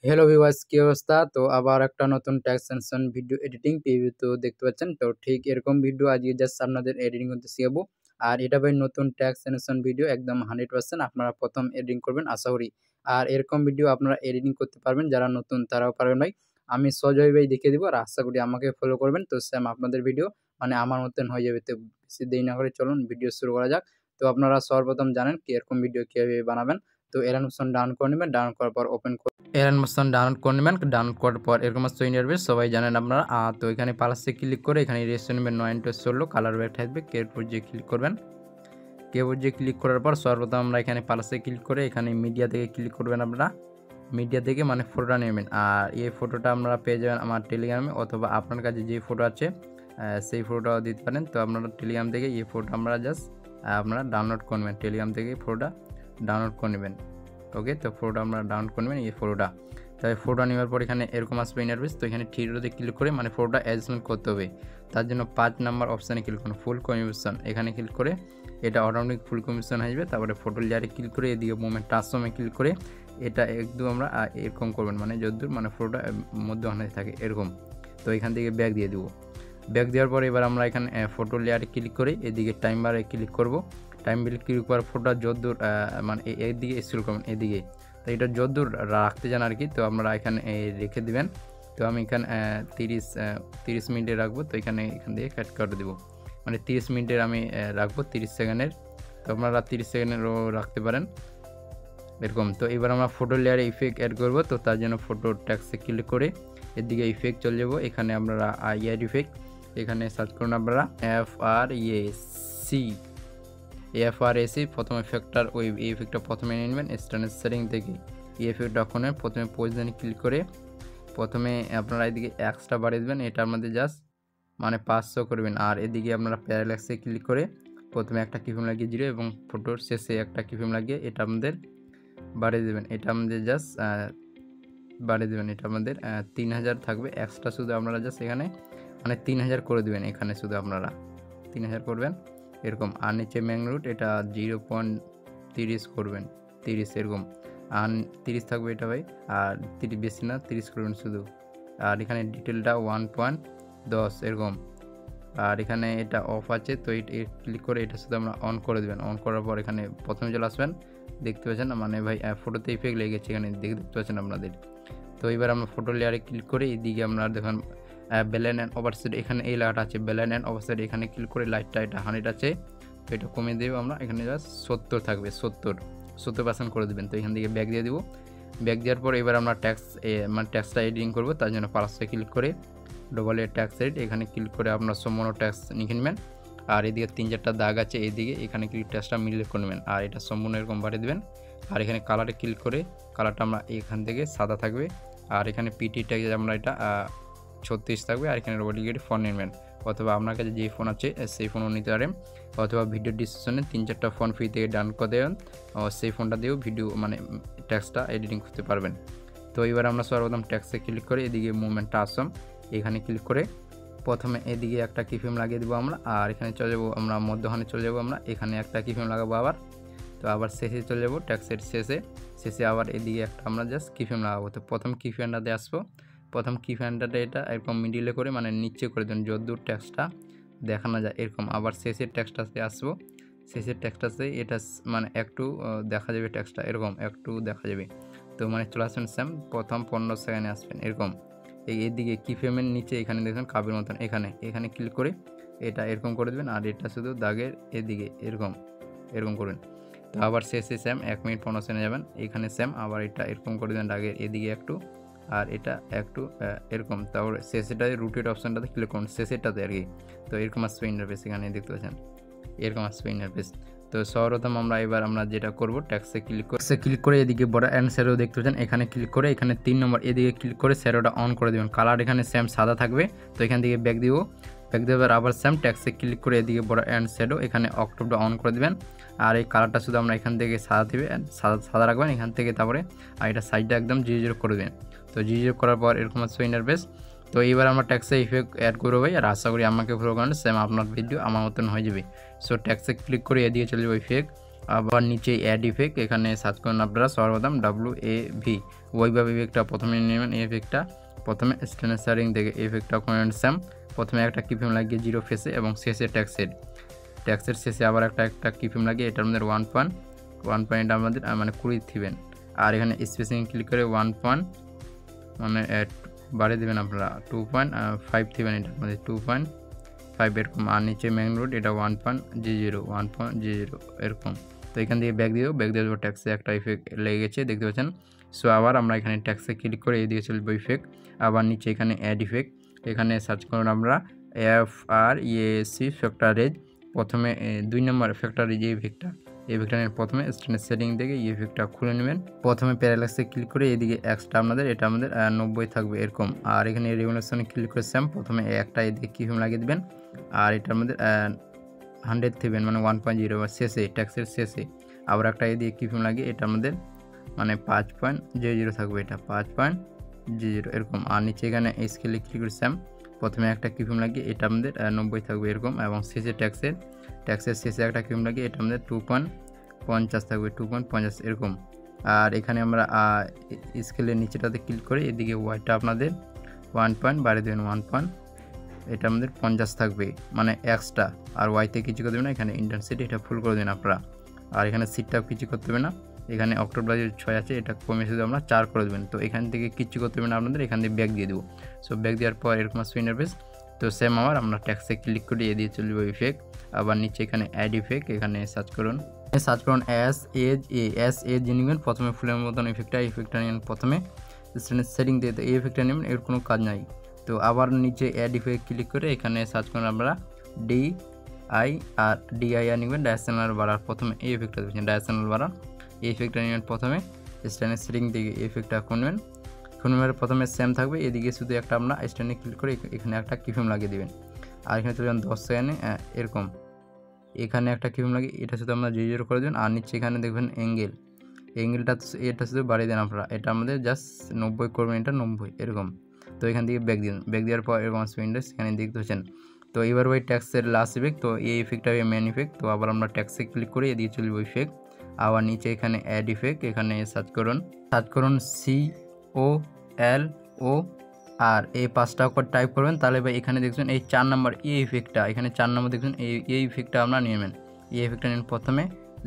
Hello viewers, কি অবস্থা? তো আবার একটা নতুন ট্যাক্স সেনশন ভিডিও এডিটিং প্রিভিউ তো দেখতে পাচ্ছেন। তো ঠিক এরকম ভিডিও আজকে জাস্ট আপনাদের এডিটিং করতে শিখাবো। আর এটা ভাই নতুন ট্যাক্স সেনশন ভিডিও, একদম 100% আপনারা প্রথম এডিটিং করবেন আশা করি। আর এরকম ভিডিও আপনারা এডিটিং করতে পারবেন, যারা নতুন তারাও পারবেন ভাই। আমি সজয় ভাই দেখিয়ে দিব আর আশা করি আমাকে ফলো করবেন, তো সেম আপনাদের ভিডিও মানে আমার মতন হয়ে যাবে। তো বেশি দেরি না করে চলুন ভিডিও শুরু করা যাক। তো আপনারা সর্বপ্রথম জানেন কি এরকম ভিডিও কীভাবে বানাবেন। তো অ্যানিমেশন ডাউন করে নেবেন, ডাউন করার পর ওপেন অ্যানিমেশন ডাউনলোড করে নেবেন। ডাউনলোড করার পর এরকম আসছে ইন্টারফেস, সবাই জানেন আপনারা। তো এখানে প্লাসে ক্লিক করে এখানে রেজিস্ট্রেশন নেবেন 9/16 কালার ব্যাগ থাকবে, কিবোর্ড যে ক্লিক করবেন। কিবোর্ড যে ক্লিক করার পর সর্বপ্রথম আমরা এখানে প্লাসে ক্লিক করে এখানে মিডিয়া থেকে ক্লিক করবেন। আপনারা মিডিয়া থেকে মানে ফটোটা নেবেন, আর এই ফটোটা আপনারা পেয়ে যাবেন আমার টেলিগ্রামে, অথবা আপনার কাছে যে ফটো আছে সেই ফটোটাও দিতে পারেন। তো আপনারা টেলিগ্রাম থেকে এই ফটো আমরা জাস্ট আপনারা ডাউনলোড করে নেবেন, টেলিগ্রাম থেকে ফটোটা ডাউনলোড করে নেবেন। ওকে, তো ফটোটা আমরা ডাউনলোড করে নেবেন এই ফটোটা। তাই ফটোটা নেওয়ার পর এখানে এরকম আসবে ইন্টারফেস। তো এখানে থ্রিডোতে ক্লিক করে মানে ফটোটা অ্যাডজাস্টমেন্ট করতে হবে। তার জন্য 5 নাম্বার অপশানে ক্লিক করুন, ফুল কম্বিনেশন। এখানে ক্লিক করে এটা অটোমেটিক ফুল কম্বিনেশন আসবে। তারপরে ফটো লেয়ারে ক্লিক করে এদিকে মুভমেন্ট ট্রান্সফর্মে ক্লিক করে এটা একদম আমরা এরকম করবেন, মানে যতদূর মানে ফটোটা মধ্যখানে থাকে এরকম। তো এখান থেকে ব্যাক দিয়ে দেবো। ব্যাক দেওয়ার পরে এবার আমরা এখানে ফটো লেয়ারে ক্লিক করে এদিকে টাইম বারে ক্লিক করব। টাইম বারে ক্লিক করার ফটোটা যতদূর মানে এদিকে স্ক্রল করবেন এদিকে। তো এটা যতদূর রাখতে চান আর কি, তো আপনারা এখানে রেখে দেবেন। তো আমি এখানে 30 মিনিটে রাখবো। তো এখান থেকে কাট করে দেবো, মানে 30 মিনিটের আমি রাখবো 30 সেকেন্ডের। তো আপনারা 30 সেকেন্ডেরও রাখতে পারেন এরকম। তো এবার আমরা ফটো লেয়ারে ইফেক্ট অ্যাড করব। তো তার জন্য ফটো ট্যাক্সে ক্লিক করে এদিকে ইফেক্ট চলে যাব। এখানে আপনারা ইয়ার ইফেক্ট এখানে সার্চ করুন আপনারা FRAC প্রথম ইফেক্টটার ওই ইফেক্টটা প্রথমে নিয়ে নেবেন স্ট্যান্ডার্ড সেটিং থেকে। এই ইফেক্ট অপশনে প্রথমে পজিশনে ক্লিক করে প্রথমে আপনারা এদিকে এক্সট্রা বাড়িয়ে দেবেন, এটার মধ্যে জাস্ট মানে 500 করবেন। আর এদিকে আপনারা প্যারাল্যাক্সে ক্লিক করে প্রথমে একটা কিফ্রেম লাগিয়ে 0 এবং ফটোর শেষে একটা কিফ্রেম লাগিয়ে এটা আমাদের বাড়িয়ে দেবেন। এটা আমাদের জাস্ট বাড়িয়ে দেবেন, এটা আমাদের 3000 থাকবে এক্সট্রা। শুধু আপনারা জাস্ট এখানে মানে 3000 করে দেবেন, এখানে শুধু আপনারা 3000 করবেন এরকম। আর নিচে ম্যাগনিটিউড এটা 0.30 করবেন, 30 এরকম। আর 30 থাকবে এটা ভাই, আর 30 বেশি না 30 করবেন শুধু। আর এখানে ডিটেলটা 1.10 এরকম। আর এখানে এটা অফ আছে, তো ক্লিক করে এটা শুধু আমরা অন করে দেবেন। অন করার পর এখানে প্রথমে চলে আসবেন, দেখতে পাচ্ছেন না মানে ভাই ফটোতে ইফেক্ট লেগে গেছে এখানে দেখতে পাচ্ছেন আপনাদের। তো এবার আমরা ফটো লেয়ারে ক্লিক করে এইদিকে আপনারা দেখুন ব্যালেন্স অ্যান্ড ওভারসাইড, এখানে এই লেখাটা আছে ব্যালেন্স অ্যান্ড ওভারসাইড, এখানে ক্লিক করে লাইটটা এটা 100 আছে, তো এটা কমিয়ে দেবো আমরা। এখানে জাস্ট 70 থাকবে, 70% করে দেবেন। তো এখান থেকে ব্যাক দিয়ে দেবো। ব্যাক দেওয়ার পর এবার আমরা মানে ট্যাক্সটা এডিটিং করবো। তার জন্য প্লাসে ক্লিক করে ডবল ট্যাক্স এডিট এখানে ক্লিক করে আপনার সম্পূর্ণ ট্যাক্স লিখে নেবেন। আর এদিকে 3-4টা দাগ আছে এইদিকে, এখানে ক্লিক ট্যাক্সটা মিলিয়ে করে নেবেন। আর এটা সম্পূর্ণ এরকম বাড়িয়ে দেবেন। আর এখানে কালারে ক্লিক করে কালারটা আমরা এখান থেকে সাদা থাকবে। আর এখানে পিটি ট্যাক্স আমরা এটা 36 থাকবে। আর এখানে রোবোটিক ফোন নেবেন, অথবা আপনার কাছে যেই ফোন আছে সেই ফোনও নিতে পারেন, অথবা ভিডিও ডিসক্রিপশনে 3-4টা ফোন ফ্রি থেকে ডাউন করে দেবেন, সেই ফোনটা দিয়েও ভিডিও মানে ট্যাক্সটা এডিটিং করতে পারবেন। তো এবার আমরা সর্বপ্রথম ট্যাক্সে ক্লিক করে এদিকে মুভমেন্টটা আসম, এখানে ক্লিক করে প্রথমে এদিকে একটা কিফ্রেম লাগিয়ে দেবো আমরা। আর এখানে চলে যাবো আমরা মধ্যখানে চলে যাবো আমরা, এখানে একটা কিফ্রেম লাগাবো আবার। তো আবার শেষে চলে যাবো ট্যাক্সের শেষে আবার এদিকে একটা আমরা জাস্ট কিফ্রেম লাগাবো। তো প্রথম কিফ্রেমটাতে আসবো, প্রথম কিফ্রেমটাতে এটা এরকম মিডিলে করে মানে নিচে করে দেন যতদূর ট্যাক্সটা দেখানো যায় এরকম। আবার শেষের ট্যাক্সটাতে আসবো, শেষের ট্যাক্সটাতে এটা মানে একটু দেখা যাবে, ট্যাক্সটা এরকম একটু দেখা যাবে। তো মানে চলে আসবেন সেম প্রথম 15 সেকেন্ডে আসবেন এরকম। এইদিকে কিফ্রেমের নিচে এখানে দেখবেন কাপের মতন, এখানে ক্লিক করে এটা এরকম করে দেবেন। আর এটা শুধু দাগের এদিকে এরকম করবেন। তো আবার শেষে সেম 1 মিনিট 15 সেকেন্ডে যাবেন, এখানে সেম আবার এটা এরকম করে দেবেন দাগের এদিকে একটু, আর এটা একটু এরকম। তারপর শেষেটাতে রুটেড অপশানটাতে ক্লিক করুন, শেষেরটাতে আর কি। তো এরকম আসবে ইন্টারফেস, এখানে দেখতে পাচ্ছেন এরকম আসবে ইন্টারফেস। তো সর্বপ্রথম আমরা যেটা করব ট্যাক্সে ক্লিক করে এদিকে বড় অ্যান্ড শ্যাডো দেখতে পাচ্ছেন, এখানে ক্লিক করে এখানে 3 নম্বর এদিকে ক্লিক করে শ্যাডোটা অন করে দেবেন। কালার এখানে সেম সাদা থাকবে। তো এখান থেকে ব্যাক দিব, ব্যাক দেওয়ার আবার সেম ট্যাক্সে ক্লিক করে এদিকে বড় অ্যান্ড শ্যাডো এখানে অক্টোবরটা অন করে দেবেন। আর এই কালারটা শুধু আমরা এখান থেকে সাদা দিবে, সাদা রাখবেন এখান থেকে। তারপরে আর এটা সাইডটা একদম 0 করে দেবেন। তো 0 করার পর এরকম আসবে ইন্টারফেস। তো এইবার আমরা ট্যাক্সে ইফেক্ট অ্যাড করবো ভাই, আর আশা করি আমাকে ফলো করেন সেম আপনার ভিডিও আমার মতন হয়ে যাবে। সো ট্যাক্সে ক্লিক করে এদিকে চলে যাবো ইফেক্ট, আবার নিচে অ্যাড ইফেক্ট, এখানে সার্চ করুন আপনারা সর্বপ্রথম WAV ওইভাবে ইফেক্টটা প্রথমে নেবেন। এই ইফেক্টটা প্রথমে স্ট্যান্ডার্ড সেটিং থেকে ইফেক্টটা করেন সেম। প্রথমে একটা কিফ্রেম লাগিয়ে 0 ফেসে এবং শেষে ট্যাক্সের শেষে আবার একটা কিফ্রেম লাগিয়ে এটার মধ্যে 1 এটা আমাদের মানে 20 দিবেন। আর এখানে স্পেসিং ক্লিক করে 1 মানে বাড়িয়ে দেবেন আপনারা 2.5 দিবেন, এটার মধ্যে 2.5 এরকম। আর নিচে ম্যাগনিটিউড এটা 1.00 এরকম। তো এখান থেকে ব্যাক দিয়ে দেবো ট্যাক্সে একটা ইফেক্ট লেগে গেছে দেখতে পাচ্ছেন। সো আবার আমরা এখানে ট্যাক্সে ক্লিক করে এই দিকে চলবো ইফেক্ট। আবার নিচে এখানে অ্যাড ইফেক্ট, এখানে সার্চ করুন আমরা FREAC ফ্যাক্টর রেজ। প্রথমে 2 নম্বর ফ্যাক্টর রেজ এই ইফেক্টটা নিয়ে প্রথমে স্ট্যান্ডার্ড সেটিং থেকে এই ইফেক্টটা খুলে নেবেন। প্রথমে প্যারালাক্সে ক্লিক করে এদিকে এক্সট্রা এটা আমাদের 90 থাকবে এরকম। আর এখানে রেগুলেশনে ক্লিক করে সেম প্রথমে একটা এদিকে কিফ্রেম লাগিয়ে দেবেন। আর এটার মধ্যে 100 দিবেন মানে 1.0 শেষে ট্যাক্সের শেষে আবার একটা এদিকে কিফ্রেম লাগিয়ে এটার মধ্যে মানে 5.00 থাকবে, এটা 5.00 এরকম। আর নিচে এখানে স্কেলে ক্লিক করে সেম প্রথমে একটা কিফ্রেম লাগিয়ে এটা আমাদের 90 থাকবে এরকম, এবং শেষে ট্যাক্সের শেষে একটা কিফ্রেম লাগিয়ে এটা আমাদের 2.50 থাকবে, 2.50 এরকম। আর এখানে আমরা স্কেলের নিচেটাতে ক্লিক করে এদিকে ওয়াইটা আপনাদের 1 বাড়িয়ে দেবেন, 1 এটা আমাদের 50 থাকবে মানে এক্সট্রা। আর ওয়াইতে কিছু করতে হবে না, এখানে ইন্টেন্সিটি এটা ফুল করে দেবেন আপনারা। আর এখানে সিটটাও কিছু করতে হবে না, এখানে অক্টোবর 6 আছে এটা কমে শুধু আমরা 4 করে দেবেন। তো এখান থেকে কিছু করতে হবে না আপনাদের, এখান থেকে ব্যাক দিয়ে দেবো। সো ব্যাক দেওয়ার পর এরকম আসবে ইন্টারফেস। তো সেম আবার আমরা ট্যাক্সে ক্লিক করে দিয়ে চলবো ইফেক্ট। আবার নিচে এখানে অ্যাড ইফেক্ট, এখানে সার্চ করুন এস এজ নেবেন প্রথমে ফুলের মতন ইফেক্টটা নেবেন প্রথমে স্ট্যান্ডার্ড সেটিং দিয়ে। তো এই ইফেক্টটা নেবেন, এর কোনো কাজ নাই। তো আবার নিচে অ্যাড ইফেক্ট ক্লিক করে এখানে সার্চ করুন আমরা DIR নেবেন, ডায়াসোনাল বাড়ার। প্রথমে এই ইফেক্টটা দেবেন ডায়াসোনাল বাড়ার, এই ইফেক্টটা নেবেন প্রথমে স্ট্যান্ডার্ড সেটিং থেকে এই ইফেক্টটা খুলবেন। প্রথমে সেম থাকবে, এদিকে শুধু একটা আমরা স্ট্যান্ডে ক্লিক করে এখানে একটা কিফ্রেম লাগিয়ে দেবেন। আর এখানে চলে যান 10 সেকেন্ডে এরকম, এখানে একটা কিফ্রেম লাগিয়ে এটা শুধু আমরা 0 করে দেবেন। আর নিচে এখানে দেখবেন এঙ্গেলটা এটা শুধু বাড়িয়ে দেন আপনারা, এটা আমাদের জাস্ট 90 করবেন, এটা 90 এরকম। তো এখান থেকে ব্যাক দেওয়ার পর এরকম আসবে ইন্ডেক্স, এখানে দেখতে পাচ্ছেন। তো এবার ওই ট্যাক্সের লাস্ট ইফেক্ট, তো এই ইফেক্টটা মেন ইফেক্ট। তো আবার আমরা ট্যাক্সে ক্লিক করে এদিকে চলবে ইফেক্ট। আবার নিচে এখানে অ্যাড ইফেক্ট, এখানে সার্চ করুন COLOR এই 5টা অক্ষর টাইপ করবেন। তাহলে ভাই এখানে দেখছেন এই 4 নম্বর এই ইফেক্টটা, এখানে 4 নম্বর দেখছেন এই ইফেক্টটা আমরা নেবেন। এই ইফেক্টটা নেন প্রথমে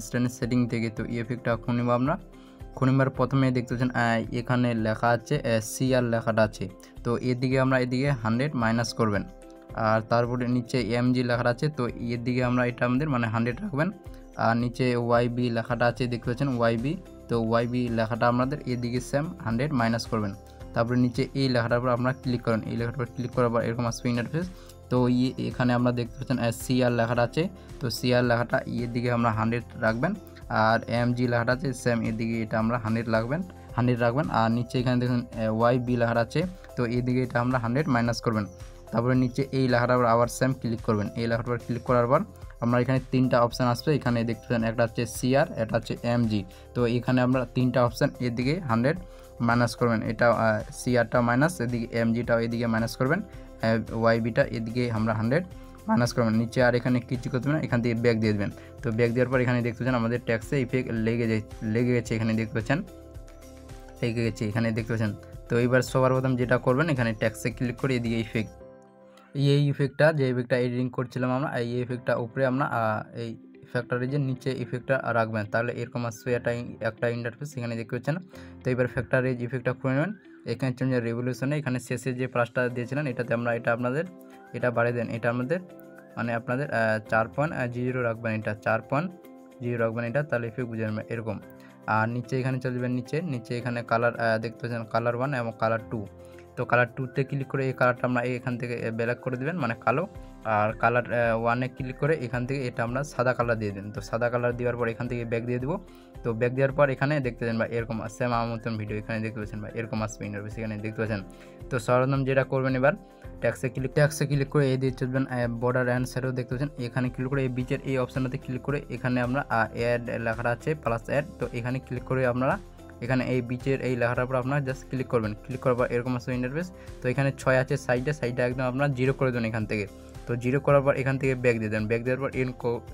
স্ট্যান্ডার্ড সেটিং থেকে। তো এই ইফেক্টটা খুলে নেব আমরা। খুনিবার প্রথমে দেখতে পাচ্ছেন এখানে লেখা আছে CR লেখাটা আছে, তো এদিকে আমরা এদিকে 100 মাইনাস করবেন। আর তারপরে নিচে MG লেখাটা আছে, তো এর দিকে আমরা এটা আমাদের মানে 100 রাখবেন। আর নিচে YB লেখাটা আছে দেখতে পাচ্ছেন YB, তো YB লেখাটা আমাদের এদিকে সেম 100 মাইনাস করবেন। তারপরে নিচে এই লেখাটার উপর আমরা ক্লিক করেন, এই লেখাটার উপর ক্লিক করার পর এরকম আসবে ইন্টারফেস। তো এখানে আমরা দেখতে পাচ্ছেন CR লেখাটা আছে, তো CR লেখাটা এর দিকে আমরা 100 রাখবেন। আর MG লেখাটা আছে সেম এদিকে এটা আমরা 100 রাখবেন। আর নিচে এখানে দেখুন YB লেখাটা আছে, তো এদিকে এটা আমরা 100 মাইনাস করবেন। তারপরে নিচে এই লেখাটার উপর আবার সেম ক্লিক করবেন। এই লেখাটার উপর ক্লিক করার পর আমরা এখানে 3টা অপশান আসবে, এখানে দেখতে পাচ্ছেন একটা হচ্ছে CR, এটা হচ্ছে MG। তো এখানে আমরা 3টা অপশান এদিকে 100 মাইনাস করবেন, এটা CRটা মাইনাস, এদিকে MGটাও এদিকে মাইনাস করবেন, YBটা এদিকে আমরা 100 মাইনাস করবেন। নিচে আর এখানে কিছু করতে হবে না, এখান থেকে ব্যাক দিয়ে দেবেন। তো ব্যাক দেওয়ার পর এখানে দেখতে পাচ্ছেন আমাদের ট্যাক্সে ইফেক্ট লেগে গেছে, এখানে দেখতে পাচ্ছেন এখানে দেখতে পাচ্ছেন। তো এবার সবার প্রথম যেটা করবেন এখানে ট্যাক্সে ক্লিক করে এদিকে এই ইফেক্টটা যে ইফেক্টটা এডিটিং করছিলাম আমরা, এই ইফেক্টটা উপরে আমরা এই ফ্যাক্টরিজের নিচে ইফেক্টটা রাখবেন, তাহলে এরকম আসবে একটা ইন্টারফেস এখানে দেখতে পাচ্ছেন। তো এবার ফ্যাক্টরিজ ইফেক্টটা করে নেবেন। এখানে চেঞ্জ রেভলিউশনে এখানে শেষে যে প্লাসটা দিয়েছিলেন এটাতে আমরা এটা বাড়িয়ে দেন, এটা আমাদের মানে আপনাদের 4.0 রাখবেন, এটা 4.0 রাখবেন এটা, তাহলে ইফেক্ট বুঝে নেবেন এরকম। আর নিচে এখানে চলে যাবেন, নিচে এখানে কালার দেখতে পাচ্ছেন কালার 1 এবং কালার 2। তো কালার 2তে ক্লিক করে এই কালারটা আমরা এখান থেকে ব্ল্যাক করে দেবেন মানে কালো। আর কালার 1-এ ক্লিক করে এখান থেকে এটা আমরা সাদা কালার দিয়ে দেন। তো সাদা কালার দেওয়ার পর এখান থেকে ব্যাক দিয়ে দেবো। তো ব্যাক দেওয়ার পর এখানে দেখতে পাচ্ছেন বা এরকম সেম আমার মতন ভিডিও এখানে দেখতে পাচ্ছেন বা এরকম আসবে ইন্টারফেস এখানে দেখতে পাচ্ছেন। তো সর্বপ্রথম যেটা করবেন এবার ট্যাক্সে ক্লিক করে এই দিয়ে চলবেন বর্ডার অ্যান্ড শ্যাডো দেখতে পাচ্ছেন, এখানে ক্লিক করে এই বিচের এই অপশানটাতে ক্লিক করে এখানে আমরা অ্যাড লেখাটা আছে প্লাস অ্যাড, তো এখানে ক্লিক করে আপনারা এখানে এই বিচের এই লেখাটার উপর আপনারা জাস্ট ক্লিক করবেন। ক্লিক করার পর এরকম আসবে ইন্টারফেস। তো এখানে 6 আছে সাইডে একদম আপনারা 0 করে দেবেন এখান থেকে। তো 0 করার পর এখান থেকে ব্যাক দিয়ে দেন, ব্যাক দেওয়ার পর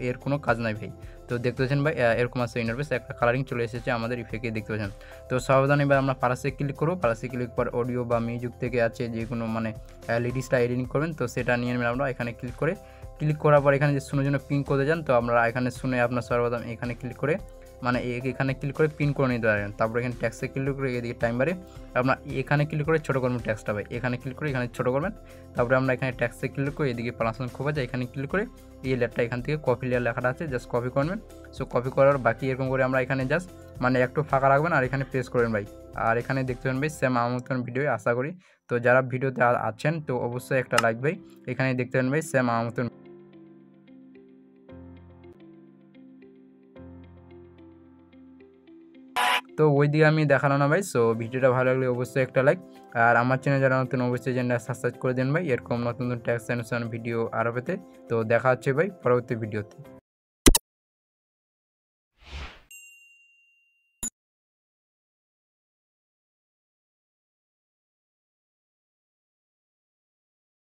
এর কোনো কাজ নাই ভাই। তো দেখতে পাচ্ছেন ভাই এরকম আছে ইন্টারফেস, একটা কালারিং চলে এসেছে আমাদের ইফেক্টে দেখতে পাচ্ছেন। তো সাবধান এবার আমরা প্লাসে ক্লিক করবো, প্লাসে ক্লিক পর অডিও বা মিউজিক থেকে আছে যে কোনো মানে লিরিক্সটা এডিটিং করবেন, তো সেটা নিয়ে নেবেন আমরা এখানে ক্লিক করার পর এখানে যে শুনে জন্য পিন করতে যান, তো আমরা এখানে শুনে আপনার সর্বপ্রথম এখানে ক্লিক করে মানে এখানে ক্লিক করে পিন করে নিতে পারেন। তারপর এখানে ট্যাক্সে ক্লিক করে এদিকে টাইম বারে আপনার এখানে ক্লিক করে ছোটো করবেন ট্যাক্সটা ভাই, এখানে ক্লিক করে এখানে ছোটো করবেন। তারপরে আমরা এখানে ট্যাক্সে ক্লিক করে এদিকে প্লাস খোপা যায়, এখানে ক্লিক করে এই লেয়ারটা এখান থেকে কপি লেয়ার লেখাটা আছে জাস্ট কপি করবেন। সো কপি করার বাকি এরকম করে আমরা এখানে জাস্ট মানে একটু ফাঁকা রাখবেন আর এখানে প্রেস করবেন ভাই। আর এখানে দেখতে পাবেন ভাই সেম আমার মতন ভিডিও আশা করি। তো যারা ভিডিওতে আছেন তো অবশ্যই একটা লাইক ভাই। এখানে দেখতে পাবেন ভাই সেম আমার মতন। তো ওই দিকে আমি দেখানো না ভাই। সো ভিডিওটা ভালো লাগলে অবশ্যই একটা লাইক, আর আমার চ্যানেল যারা নতুন অবশ্যই চ্যানেলটা সাবস্ক্রাইব করে দেন ভাই, এরকম নতুন নতুন ট্যাক্স ভিডিও আরও পেতে। তো দেখা হচ্ছে ভাই পরবর্তী ভিডিওতে।